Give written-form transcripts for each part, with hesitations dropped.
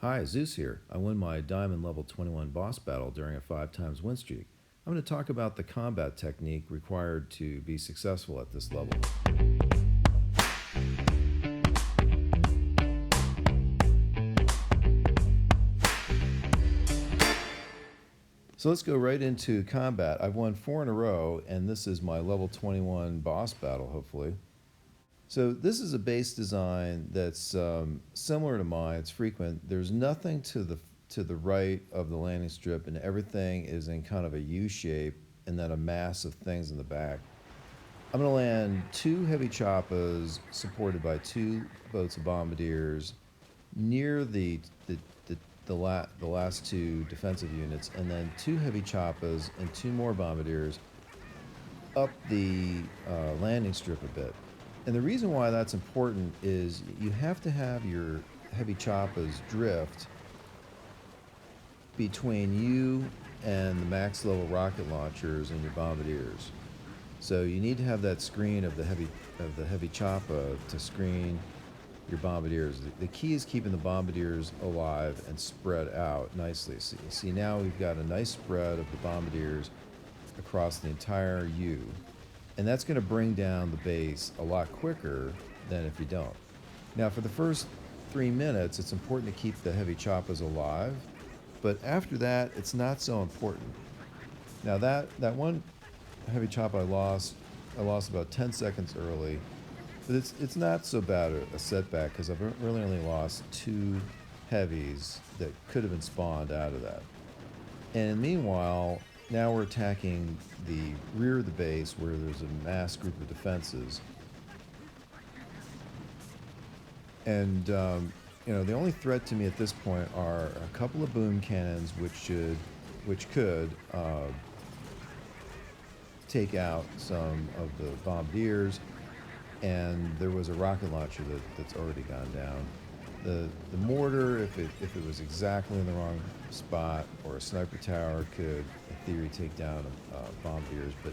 Hi, Zeus here. I won my Diamond Level 21 boss battle during a 5 times win streak. I'm going to talk about the combat technique required to be successful at this level. So let's go right into combat. I've won 4 in a row, and this is my level 21 boss battle, hopefully. So this is a base design that's similar to mine. It's frequent. There's nothing to the right of the landing strip, and everything is in kind of a U shape, and then a mass of things in the back. I'm going to land 2 heavy choppas supported by 2 boats of bombardiers near the last 2 defensive units, and then 2 heavy choppas and 2 more bombardiers up the landing strip a bit. And the reason why that's important is you have to have your heavy choppas drift between you and the max level rocket launchers and your bombardiers. So you need to have that screen of the heavy choppa to screen your bombardiers. The key is keeping the bombardiers alive and spread out nicely. See now we've got a nice spread of the bombardiers across the entire U. And that's going to bring down the base a lot quicker than if you don't. Now, for the first 3 minutes, it's important to keep the heavy choppas alive, but after that, it's not so important. Now, that one heavy choppa I lost about 10 seconds early, but it's not so bad a setback because I've really only lost 2 heavies that could have been spawned out of that. And meanwhile, now we're attacking the rear of the base where there's a mass group of defenses. And, the only threat to me at this point are a couple of boom cannons which could take out some of the bombardiers, and there was a rocket launcher that's already gone down. The mortar, if it was exactly in the wrong spot, or a sniper tower could, in theory, take down bombardiers, but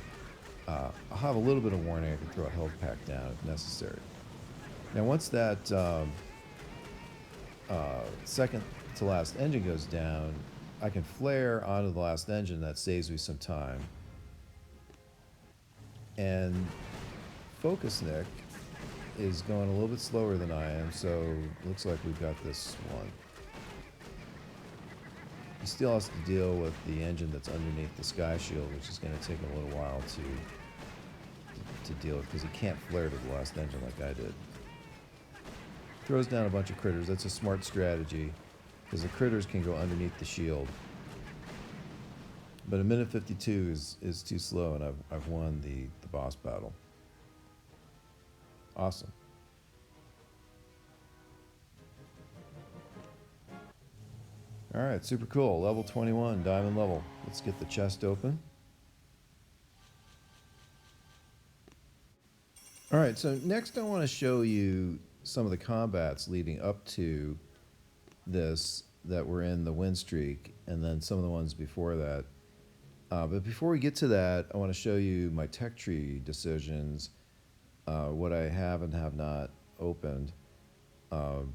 I'll have a little bit of warning. I can throw a health pack down if necessary. Now, once that second to last engine goes down, I can flare onto the last engine. That saves me some time. And Focus Nick is going a little bit slower than I am, so looks like we've got this one. He still has to deal with the engine that's underneath the sky shield, which is going to take a little while to deal with because he can't flare to the last engine like I did. Throws down a bunch of critters. That's a smart strategy because the critters can go underneath the shield. But a minute 52 is too slow, and I've won the boss battle. Awesome. All right, super cool. Level 21, diamond level. Let's get the chest open. All right, so next I want to show you some of the combats leading up to this that were in the win streak, and then some of the ones before that. But before we get to that, I want to show you my TechTree decisions, what I have and have not opened. At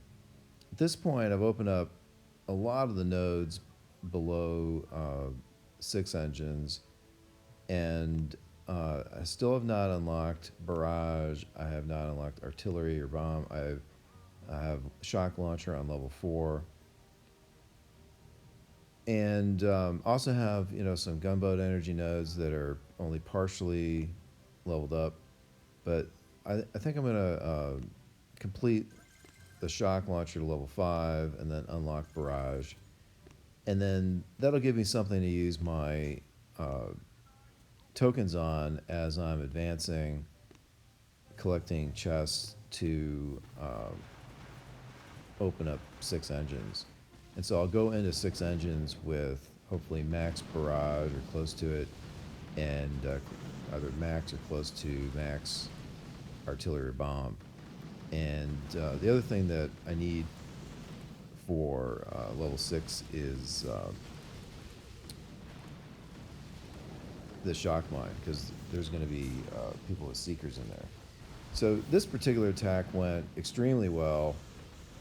this point, I've opened up a lot of the nodes below 6 engines, and I still have not unlocked barrage. I have not unlocked artillery or bomb. I have shock launcher on level 4, and also have some gunboat energy nodes that are only partially leveled up. But I think I'm gonna complete the shock launcher to level 5 and then unlock barrage, and then that'll give me something to use my tokens on as I'm advancing, collecting chests to open up 6 engines. And so I'll go into 6 engines with hopefully max barrage or close to it, and either max or close to max artillery or bomb. And the other thing that I need for level 6 is the shock mine, because there's going to be people with seekers in there. So this particular attack went extremely well.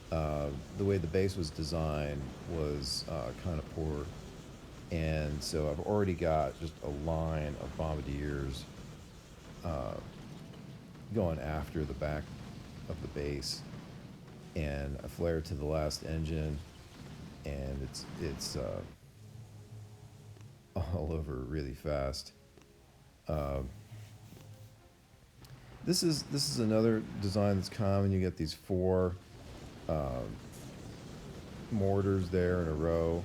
the way the base was designed was kind of poor. And so I've already got just a line of bombardiers uh, going after the back of the base. And I flared to the last engine, and it's all over really fast. Uh, this is another design that's common. You get these four uh, mortars there in a row,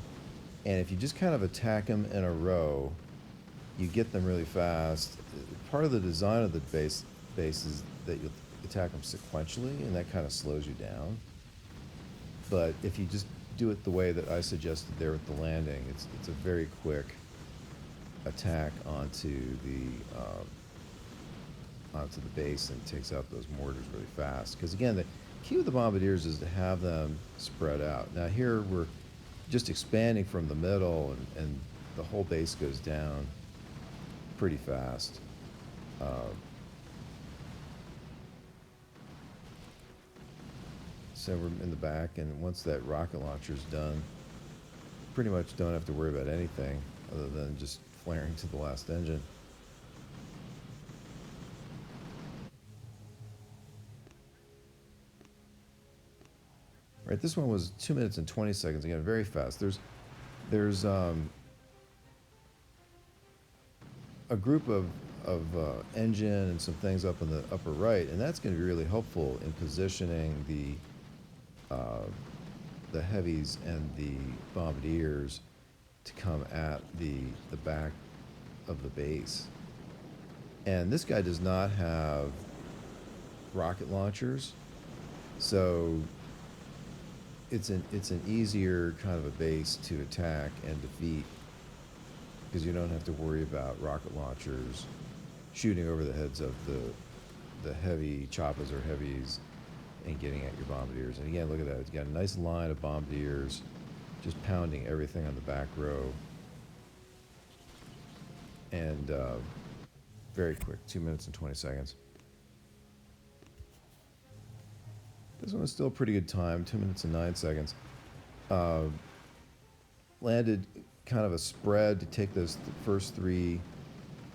and if you just kind of attack them in a row, you get them really fast. Part of the design of the base is that you attack them sequentially, and that kind of slows you down. But if you just do it the way that I suggested there with the landing, it's a very quick attack onto the base and takes out those mortars really fast. Because again, the key with the bombardiers is to have them spread out. Now here we're just expanding from the middle, and the whole base goes down pretty fast. So we're in the back, and once that rocket launcher's done, pretty much don't have to worry about anything other than just flaring to the last engine. Right, this one was 2 minutes and 20 seconds. Again, very fast. There's a group of engine and some things up in the upper right, and that's going to be really helpful in positioning the heavies and the bombardiers to come at the back of the base. And this guy does not have rocket launchers, so it's an easier kind of a base to attack and defeat, because you don't have to worry about rocket launchers shooting over the heads of the heavy choppas or heavies and getting at your bombardiers. And again, look at that. It's got a nice line of bombardiers just pounding everything on the back row. And very quick, 2 minutes and 20 seconds. This one was still a pretty good time, 2 minutes and 9 seconds. Landed kind of a spread to take those first three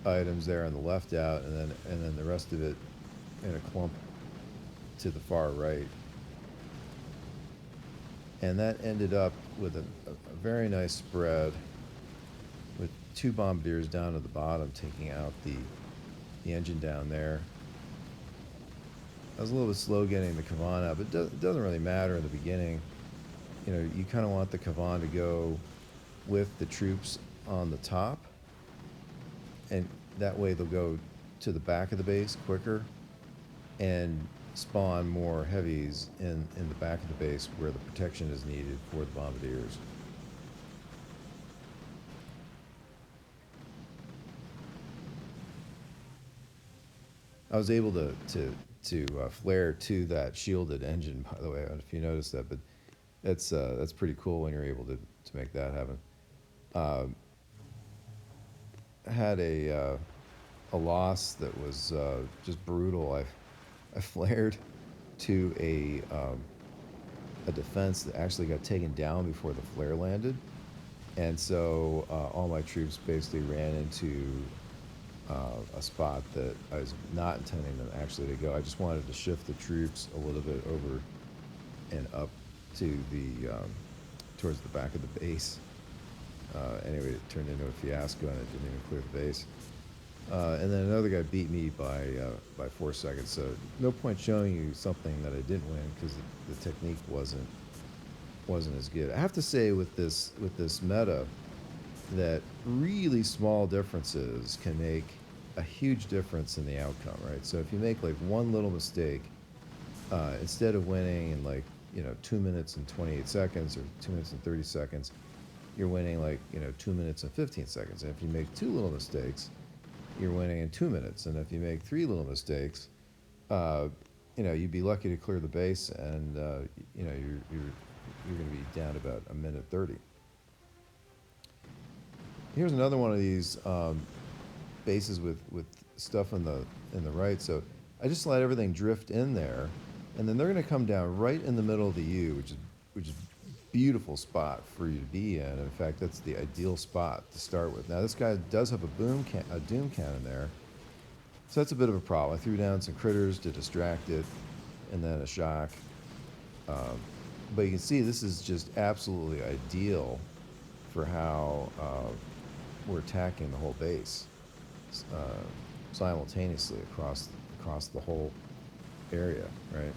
items there on the left out, and then the rest of it in a clump to the far right. And that ended up with a very nice spread with two bombardiers down at the bottom taking out the engine down there. I was a little bit slow getting the Kavan up. It doesn't really matter in the beginning. You know, you kind of want the Kavan to go with the troops on the top, and that way they'll go to the back of the base quicker and spawn more heavies in the back of the base where the protection is needed for the bombardiers. I was able to flare to that shielded engine, by the way. I don't know if you noticed that, but that's pretty cool when you're able to make that happen. I had a loss that was just brutal. I flared to a defense that actually got taken down before the flare landed, and so all my troops basically ran into a spot that I was not intending them actually to go. I just wanted to shift the troops a little bit over and up to towards the back of the base. Anyway, it turned into a fiasco, and it didn't even clear the base. And then another guy beat me by 4 seconds. So no point showing you something that I didn't win, because the technique wasn't as good. I have to say with this meta that really small differences can make a huge difference in the outcome, right? So if you make like one little mistake, instead of winning in 2 minutes and 28 seconds or 2 minutes and 30 seconds, you're winning 2 minutes and 15 seconds. And if you make two little mistakes, you're winning in 2 minutes. And if you make three little mistakes, you'd be lucky to clear the base, and you're going to be down about a minute 30. Here's another one of these bases with stuff in the right. So I just let everything drift in there, and then they're going to come down right in the middle of the U, which is beautiful spot for you to be in. In fact, that's the ideal spot to start with. Now, this guy does have a doom cannon there, so that's a bit of a problem. I threw down some critters to distract it, and then a shock. But you can see this is just absolutely ideal for how we're attacking the whole base simultaneously across the whole area, right?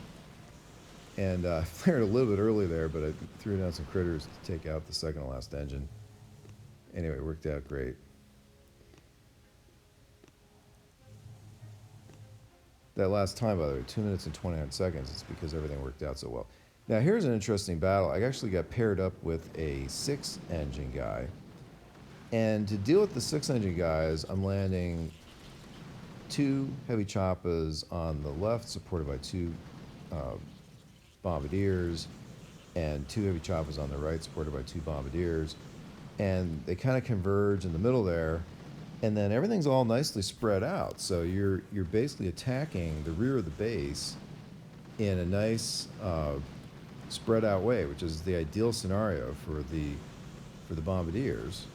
And I flared a little bit early there, but I threw down some critters to take out the second to last engine. Anyway, it worked out great. That last time, by the way, 2 minutes and 29 seconds, it's because everything worked out so well. Now, here's an interesting battle. I actually got paired up with a 6-engine guy. And to deal with the 6-engine guys, I'm landing 2 heavy choppas on the left, supported by 2 bombardiers, and 2 heavy choppas on the right, supported by 2 bombardiers. And they kind of converge in the middle there, and then everything's all nicely spread out. So you're basically attacking the rear of the base in a nice spread out way, which is the ideal scenario for the bombardiers.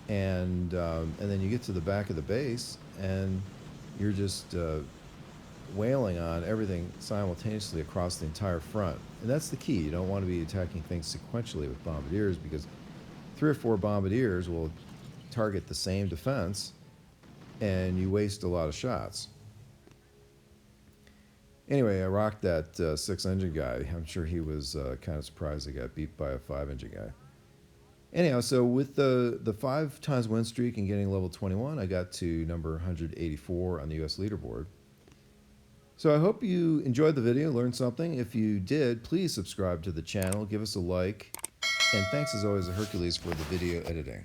And then you get to the back of the base, and you're just wailing on everything simultaneously across the entire front. And that's the key. You don't want to be attacking things sequentially with bombardiers, because 3 or 4 bombardiers will target the same defense, and you waste a lot of shots. Anyway, I rocked that 6-engine guy. I'm sure he was kind of surprised he got beat by a 5-engine guy. Anyhow, so with the 5 times win streak and getting level 21, I got to number 184 on the U.S. leaderboard. So I hope you enjoyed the video, learned something. If you did, please subscribe to the channel, give us a like, and thanks as always to Hercules for the video editing.